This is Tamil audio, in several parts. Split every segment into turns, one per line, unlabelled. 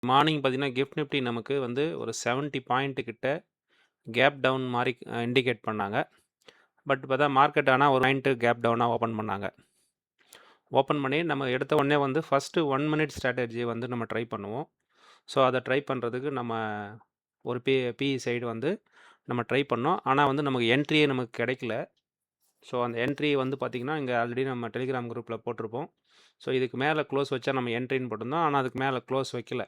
மார்னிங் பார்த்தீங்கன்னா, கிஃப்ட் நிஃப்டி நமக்கு வந்து ஒரு 70 பாயிண்ட் கிட்ட கேப் டவுன் மாரி இண்டிகேட் பண்ணாங்க. பட் பார்த்தா மார்க்கெட் ஆனா ஒரு பாயிண்ட் கேப் டவுனா ஓப்பன் பண்ணாங்க. ஓப்பன் பண்ணி நம்ம எடுத்த உடனே வந்து ஃபர்ஸ்ட்டு 1 மினிட் ஸ்ட்ராட்டஜிய வந்து நம்ம ட்ரை பண்ணுவோம். ஸோ, அத ட்ரை பண்ணுறதுக்கு நம்ம ஒரு பிஇ சைடு வந்து நம்ம ட்ரை பண்ணோம். ஆனா வந்து நமக்கு என்ட்ரியே நமக்கு கிடைக்கல. ஸோ, அந்த என்ட்ரி வந்து பார்த்தீங்கன்னா, இங்க ஆல்ரெடி நம்ம டெலிகிராம் குரூப்ல போட்டிருப்போம். ஸோ, இதுக்கு மேல க்ளோஸ் வச்சா நம்ம என்ட்ரின்னு போட்டிருந்தோம். ஆனா அதுக்கு மேல க்ளோஸ் வைக்கல.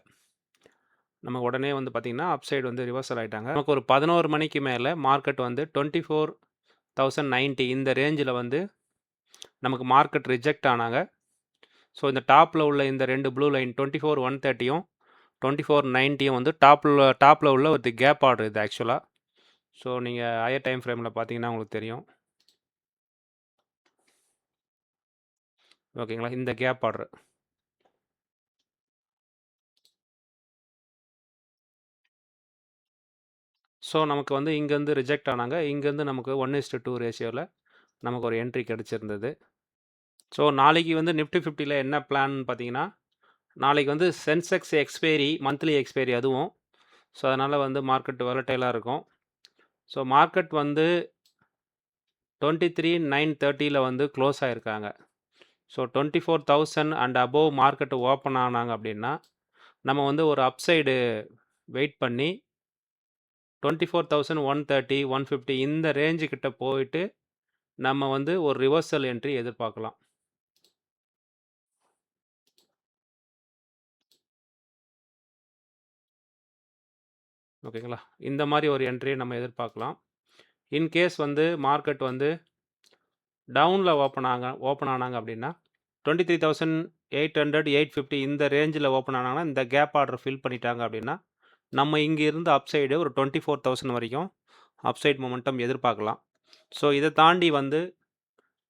நம்ம உடனே வந்து பார்த்தீங்கன்னா, அப் சைடு வந்து ரிவர்சல் ஆயிட்டாங்க. நமக்கு ஒரு 11 மணிக்கு மேல மார்க்கெட் வந்து 24,090 இந்த ரேஞ்சில வந்து நமக்கு மார்க்கெட் ரிஜெக்ட் ஆனாங்க. ஸோ, இந்த டாப்ல உள்ள இந்த 2 ப்ளூ லைன் 24,130யும் 24,90யும் வந்து டாப்ல உள்ள ஒரு கேப் ஆர்டர் இது ஆக்சுவலா. ஸோ, நீங்க ஹையர் டைம் ஃப்ரேம்ல பார்த்தீங்கன்னா உங்களுக்கு தெரியும். ஓகேங்களா? இந்த கேப் ஆர்டர். ஸோ, நமக்கு வந்து இங்கேருந்து ரிஜெக்ட் ஆனாங்க. இங்கேருந்து நமக்கு 1:2 ரேஷியோல நமக்கு ஒரு என்ட்ரி கிடைச்சிருந்தது. ஸோ, நாளைக்கு வந்து நிஃப்டி 50ல என்ன பிளான் பார்த்தீங்கன்னா, நாளைக்கு வந்து சென்செக்ஸ் எக்ஸ்பைரி, மந்த்லி எக்ஸ்பைரி அதுவும். ஸோ, அதனால வந்து மார்க்கெட் வாலடைலா இருக்கும். ஸோ, மார்க்கெட் வந்து 23,930ல வந்து க்ளோஸ் ஆயிருக்காங்க. So, 24,000 and above market open ஆனாங்க அப்படின்னா, நம்ம வந்து ஒரு அப் சைடு வெயிட் பண்ணி 24,130, 150 இந்த ரேஞ்சு கிட்ட போயிட்டு, நம்ம வந்து ஒரு ரிவர்சல் என்ட்ரி எதிர்பார்க்கலாம். ஓகேங்களா? இந்த மாரி ஒரு என்ட்ரிய நம்ம எதிர்பார்க்கலாம். இன் கேஸ் வந்து மார்க்கெட் வந்து டவுன்ல ஓப்பன் ஆனாங்க அப்படின்னா, 23,800, 850 இந்த ரேஞ்சில ஓப்பன் ஆனாங்கன்னா, இந்த கேப் ஆர்டர் ஃபில் பண்ணிட்டாங்க அப்படின்னா, நம்ம இங்க இருந்து அப் சைடு ஒரு 24,000 வரைக்கும் அப் சைட் மொமெண்டம் எதிர்பார்க்கலாம். ஸோ, இத தாண்டி வந்து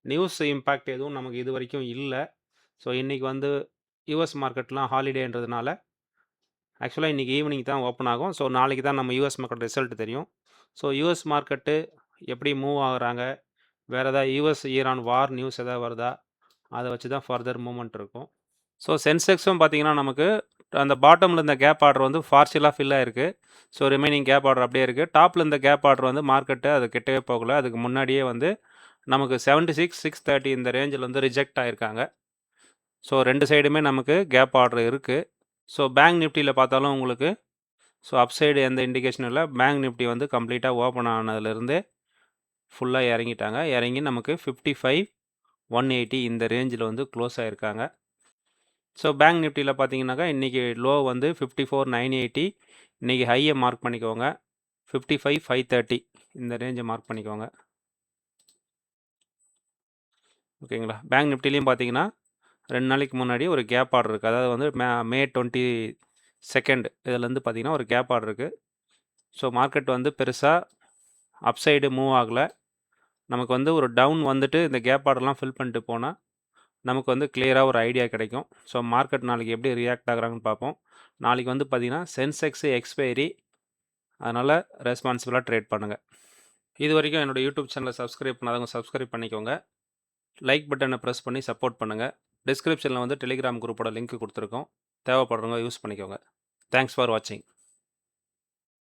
நியூஸ் இம்பாக்ட் எதுவும் நமக்கு இதுவரைக்கும் இல்ல. ஸோ, இன்னைக்கு வந்து யுஎஸ் மார்க்கெட்லாம் ஹாலிடேன்றதுனால, ஆக்சுவலா இன்னைக்கு ஈவினிங் தான் ஓப்பன் ஆகும். ஸோ, நாளைக்கு தான் நம்ம யுஎஸ் மார்க்கெட் ரிசல்ட் தெரியும். ஸோ, யுஎஸ் மார்க்கெட்டு எப்படி மூவ் ஆகுறாங்க? வேற ஏதாவது யுஎஸ், ஈரான் வார் நியூஸ் ஏதாவது வருதா? அத வச்சு தான் ஃபர்தர் மூவ்மெண்ட் இருக்கும். ஸோ, சென்செக்ஸும் பார்த்தீங்கன்னா, நமக்கு அந்த பாட்டம்ல இந்த கேப் ஆர்டர் வந்து பார்ஷியலா ஃபில் ஆயிருக்கு. ஸோ, ரிமைனிங் கேப் ஆர்டர் அப்படியே இருக்கு. டாப்ல இந்த கேப் ஆர்டர் வந்து மார்க்கெட்டு அது கிட்டவே போகல. அதுக்கு முன்னாடியே வந்து நமக்கு 76,630 இந்த ரேஞ்சில வந்து ரிஜெக்ட் ஆயிருக்காங்க. ஸோ, 2 சைடுமே நமக்கு கேப் ஆர்டர் இருக்கு. ஸோ, பேங்க் நிஃப்டில பார்த்தாலும் உங்களுக்கு ஸோ, அப் சைடு எந்த இண்டிகேஷனும் இல்ல. பேங்க் நிஃப்டி வந்து கம்ப்ளீட்டா ஓப்பன் ஆனதுலேருந்தே ஃபுல்லா இறங்கிட்டாங்க. இறங்கி நமக்கு 55,180 இந்த ரேஞ்சில வந்து க்ளோஸ் ஆயிருக்காங்க. ஸோ, பேங்க் நிஃப்டில பார்த்தீங்கன்னாக்கா, இன்னைக்கு லோ வந்து 54,980 இன்னைக்கு ஹைய மார்க் பண்ணிக்கோங்க. 55,530 இந்த ரேஞ்ச மார்க் பண்ணிக்கோங்க. ஓகேங்களா? பேங்க் நிஃப்டிலயும் பார்த்தீங்கன்னா, 2 நாளைக்கு முன்னாடி ஒரு கேப் ஆர்டர் இருக்கு. அதாவது வந்து மே 22 இதுலேருந்து பார்த்தீங்கன்னா, ஒரு கேப் ஆர்டர் இருக்கு. ஸோ, மார்க்கெட் வந்து பெருசா அப் சைடு மூவ் ஆகல. நமக்கு வந்து ஒரு டவுன் வந்துட்டு இந்த கேப் ஆர்டர்லாம் ஃபில் பண்ணிட்டு போனா, நமக்கு வந்து கிளியரா ஒரு ஐடியா கிடைக்கும். ஸோ, மார்க்கெட் நாளைக்கு எப்படி ரியாக்ட் ஆகுறாங்கன்னு பார்ப்போம். நாளைக்கு வந்து பார்த்தீங்கன்னா, சென்செக்ஸ் எக்ஸ்பைரி. அதனால ரெஸ்பான்சிபிளா ட்ரேட் பண்ணுங்க. இதுவரைக்கும் என்னோட யூடியூப் சேனல சப்ஸ்கிரைப் பண்ணாதவங்க சப்ஸ்கிரைப் பண்ணிக்கோங்க. லைக் பட்டன பிரஸ் பண்ணி சப்போர்ட் பண்ணுங்க. டிஸ்கிரிப்ஷன்ல வந்து டெலிகிராம் குரூப்போட லிங்க் குடுத்துருக்கோம். தேவைப்படுறவங்க யூஸ் பண்ணிக்கோங்க. தேங்க்ஸ் ஃபார் வாட்சிங்.